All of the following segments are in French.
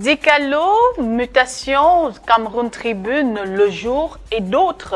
Dicalo, Mutation, Cameroun Tribune, Le Jour et d'autres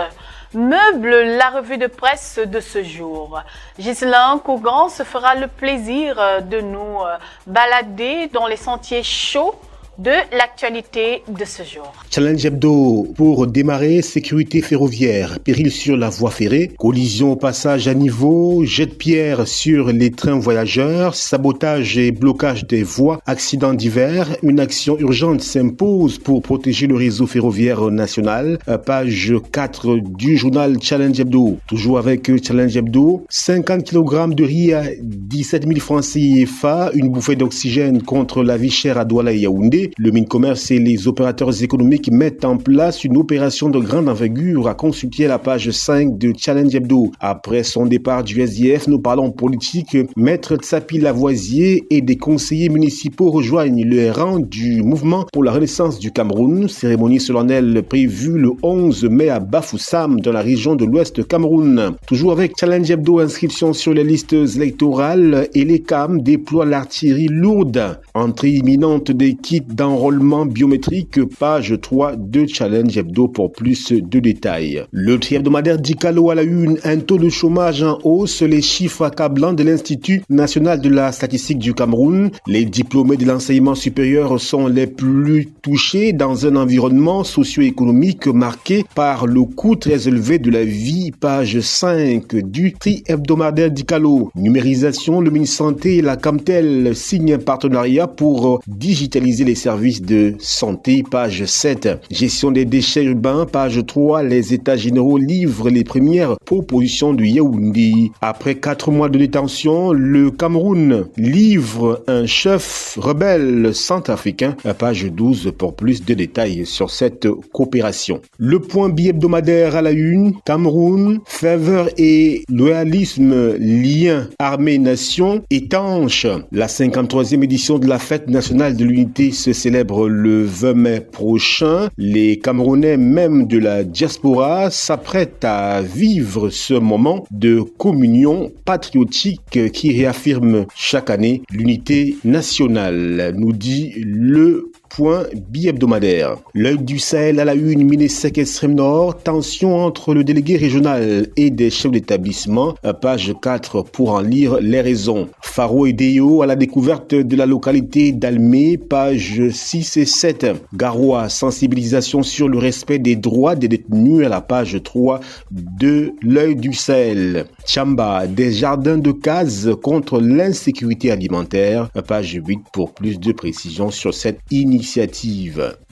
meublent la revue de presse de ce jour. Ghislain Cougan se fera le plaisir de nous balader dans les sentiers chauds de l'actualité de ce jour. Challenge Hebdo pour démarrer, sécurité ferroviaire, péril sur la voie ferrée, collision au passage à niveau, jet de pierre sur les trains voyageurs, sabotage et blocage des voies, accidents divers, une action urgente s'impose pour protéger le réseau ferroviaire national. Page 4 du journal Challenge Hebdo. Toujours avec Challenge Hebdo, 50 kg de riz à 17 000 francs CFA, une bouffée d'oxygène contre la vie chère à Douala et Yaoundé. Le Mincommerce et les opérateurs économiques mettent en place une opération de grande envergure à consulter la page 5 de Challenge Hebdo. Après son départ du SDF, nous parlons politique. Maître Tsapi Lavoisier et des conseillers municipaux rejoignent le rang du mouvement pour la renaissance du Cameroun. Cérémonie solennelle prévue le 11 mai à Bafoussam dans la région de l'Ouest Cameroun. Toujours avec Challenge Hebdo, inscription sur les listes électorales et les CAM déploient l'artillerie lourde. Entrée imminente des kits d'enrôlement biométrique, page 3 de Challenge Hebdo pour plus de détails. Le hebdomadaire Dicalo à la une, un taux de chômage en hausse, les chiffres accablants de l'Institut national de la statistique du Cameroun. Les diplômés de l'enseignement supérieur sont les plus touchés dans un environnement socio-économique marqué par le coût très élevé de la vie, page 5 du hebdomadaire Dicalo. Numérisation, le ministère Santé et la Camtel signent un partenariat pour digitaliser les services de santé, page 7. Gestion des déchets urbains, page 3. Les états généraux livrent les premières propositions du Yaoundé. Après 4 mois de détention, le Cameroun livre un chef rebelle centrafricain, page 12 pour plus de détails sur cette coopération. Le point bi-hebdomadaire à la une, Cameroun, faveur et loyalisme, lien armée-nation étanche. La 53e édition de la fête nationale de l'unité se célèbre le 20 mai prochain. Les Camerounais, même de la diaspora, s'apprêtent à vivre ce moment de communion patriotique qui réaffirme chaque année l'unité nationale, nous dit le point bi-hebdomadaire. L'œil du Sahel à la une, Minesec extrême nord, tension entre le délégué régional et des chefs d'établissement, page 4 pour en lire les raisons. Faro et Deyo à la découverte de la localité d'Almé, page 6 et 7. Garoua, sensibilisation sur le respect des droits des détenus à la page 3 de l'œil du Sahel. Tchamba, des jardins de cases contre l'insécurité alimentaire, page 8 pour plus de précisions sur cette initiative.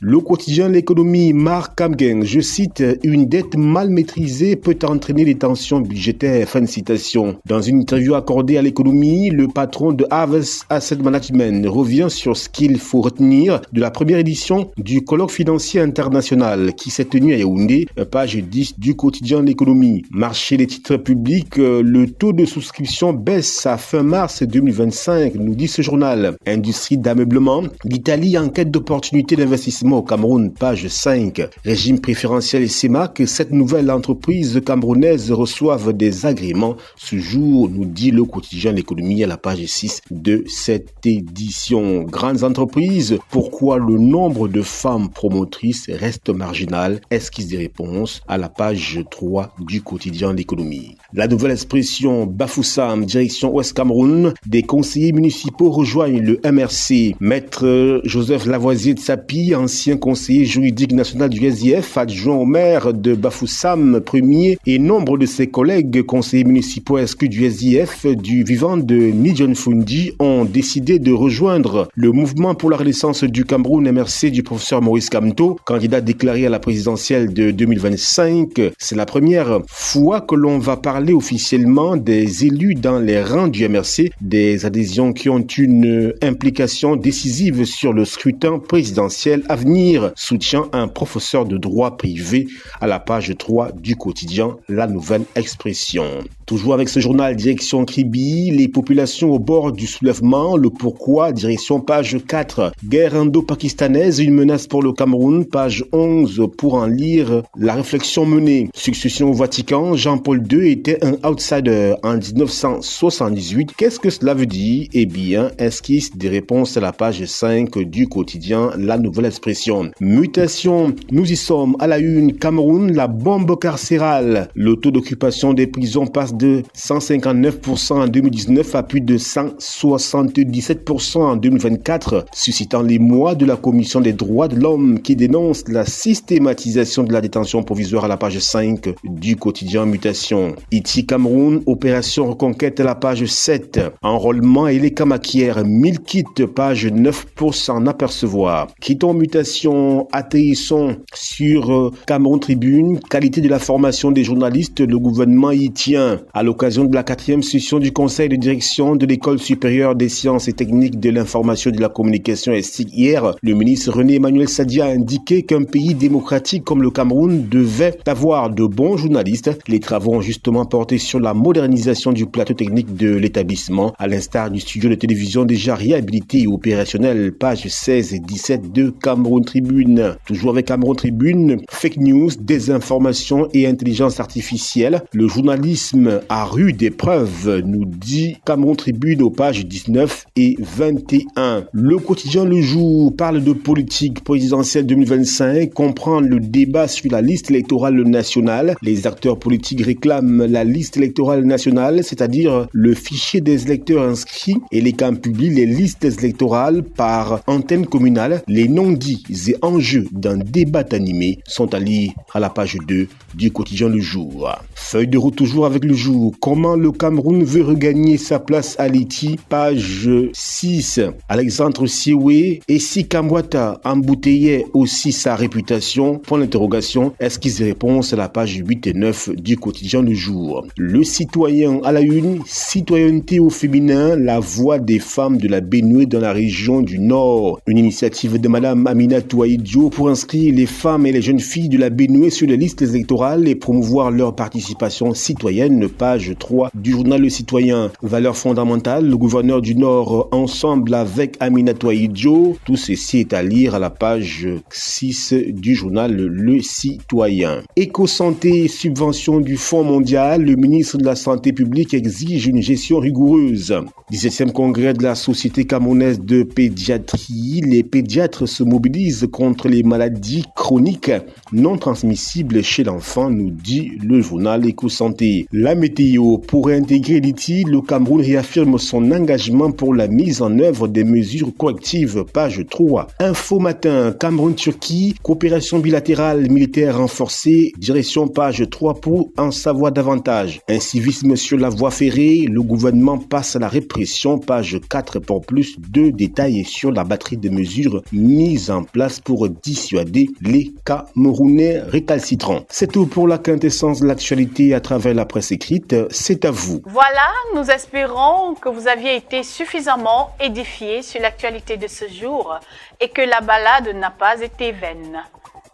Le quotidien L'économie, Marc Kamgen, je cite, une dette mal maîtrisée peut entraîner des tensions budgétaires, fin de citation. Dans une interview accordée à l'économie, le patron de Harvest Asset Management revient sur ce qu'il faut retenir de la première édition du colloque financier international qui s'est tenu à Yaoundé, page 10 du quotidien L'économie. Marché des titres publics, le taux de souscription baisse à fin mars 2025, nous dit ce journal. Industrie d'ameublement, l'Italie enquête d'opportunités d'investissement au Cameroun, page 5. Régime préférentiel et CEMAC, 7 nouvelles entreprises camerounaises reçoivent des agréments ce jour, nous dit le quotidien L'économie à la page 6 de cette édition. Grandes entreprises, pourquoi le nombre de femmes promotrices reste marginal? Esquisse des réponses à la page 3 du quotidien L'économie. La nouvelle expression Bafoussam, direction Ouest Cameroun, des conseillers municipaux rejoignent le MRC. Maître Joseph Lavoisier Tsapi, ancien conseiller juridique national du SDF, adjoint au maire de Bafoussam, premier, et nombre de ses collègues conseillers municipaux exclus du SDF du vivant de Nidjon Fundi ont décidé de rejoindre le mouvement pour la renaissance du Cameroun MRC du professeur Maurice Kamto, candidat déclaré à la présidentielle de 2025. C'est la première fois que l'on va parler officiellement des élus dans les rangs du MRC, des adhésions qui ont une implication décisive sur le scrutin présidentiel à venir, soutient un professeur de droit privé à la page 3 du quotidien La Nouvelle Expression. Toujours avec ce journal, direction Kribi, les populations au bord du soulèvement, le pourquoi, direction page 4. Guerre indo-pakistanaise, une menace pour le Cameroun, page 11, pour en lire la réflexion menée. Succession au Vatican, Jean-Paul II était un outsider en 1978. Qu'est-ce que cela veut dire? Eh bien, esquisse des réponses à la page 5 du quotidien La Nouvelle Expression. Mutation, nous y sommes à la une. Cameroun, la bombe carcérale. Le taux d'occupation des prisons passe de 159% en 2019 à plus de 177% en 2024, suscitant l'émoi de la Commission des droits de l'homme qui dénonce la systématisation de la détention provisoire à la page 5 du quotidien Mutation. Iti Cameroun, opération reconquête à la page 7. Enrôlement et les camaquières, 1000 kits, page 9 pour s'en apercevoir. Quittons Mutation, atterrissons sur Cameroun Tribune. Qualité de la formation des journalistes, le gouvernement y tient. À l'occasion de la 4e session du conseil de direction de l'École supérieure des sciences et techniques de l'information et de la communication STIC hier, le ministre René Emmanuel Sadi a indiqué qu'un pays démocratique comme le Cameroun devait avoir de bons journalistes. Les travaux ont justement porté sur la modernisation du plateau technique de l'établissement, à l'instar du studio de télévision déjà réhabilité et opérationnel, page 16 et 17 de Cameroun Tribune. Toujours avec Cameroun Tribune, fake news, désinformation et intelligence artificielle. Le journalisme a rude épreuve, nous dit Cameroun Tribune aux pages 19 et 21. Le quotidien Le Jour parle de politique présidentielle 2025, comprend le débat sur la liste électorale nationale. Les acteurs politiques réclament la liste électorale nationale, c'est-à-dire le fichier des électeurs inscrits, et les camps publient les listes électorales par antenne communale. Les non-dits et enjeux d'un débat animé sont à lire à la page 2 du quotidien Le Jour. Feuille de route toujours avec Le Jour. Comment le Cameroun veut regagner sa place à l'ITI, page 6. Alexandre Sioué et si Kamwata embouteillait aussi sa réputation, point d'interrogation, esquisse des réponses à la page 8 et 9 du quotidien Le Jour. Le citoyen à la une, citoyenneté au féminin, la voix des femmes de la Bénoué dans la région du Nord. Une initiative de Madame Amina Touaïdio pour inscrire les femmes et les jeunes filles de la Bénoué sur les listes électorales et promouvoir leur participation citoyenne, page 3 du journal Le Citoyen. Valeurs fondamentales, le gouverneur du Nord ensemble avec Amina Touaïdio. Tout ceci est à lire à la page 6 du journal Le Citoyen. Éco-santé, subvention du Fonds mondial, le ministre de la Santé publique exige une gestion rigoureuse. 17e congrès de la Société camerounaise de pédiatrie, les pédiatres se mobilisent contre les maladies chroniques non transmissibles chez l'enfant, nous dit le journal Éco-santé. La météo, pour intégrer l'ITI, le Cameroun réaffirme son engagement pour la mise en œuvre des mesures correctives, page 3. Info matin, Cameroun-Turquie, coopération bilatérale militaire renforcée, direction page 3 pour en savoir davantage. Incivisme sur la voie ferrée, le gouvernement passe à la répression, page 4 pour plus de détails sur la batterie de mesures mises en place pour dissuader les Camerounais récalcitrants. C'est tout pour la quintessence de l'actualité à travers la presse écrite. C'est à vous. Voilà, nous espérons que vous aviez été suffisamment édifiés sur l'actualité de ce jour et que la balade n'a pas été vaine.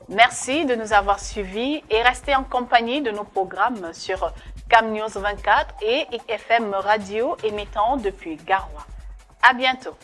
Merci de nous avoir suivis et restez en compagnie de nos programmes sur Cam News 24 et FM Radio émettant depuis Garoua. À bientôt.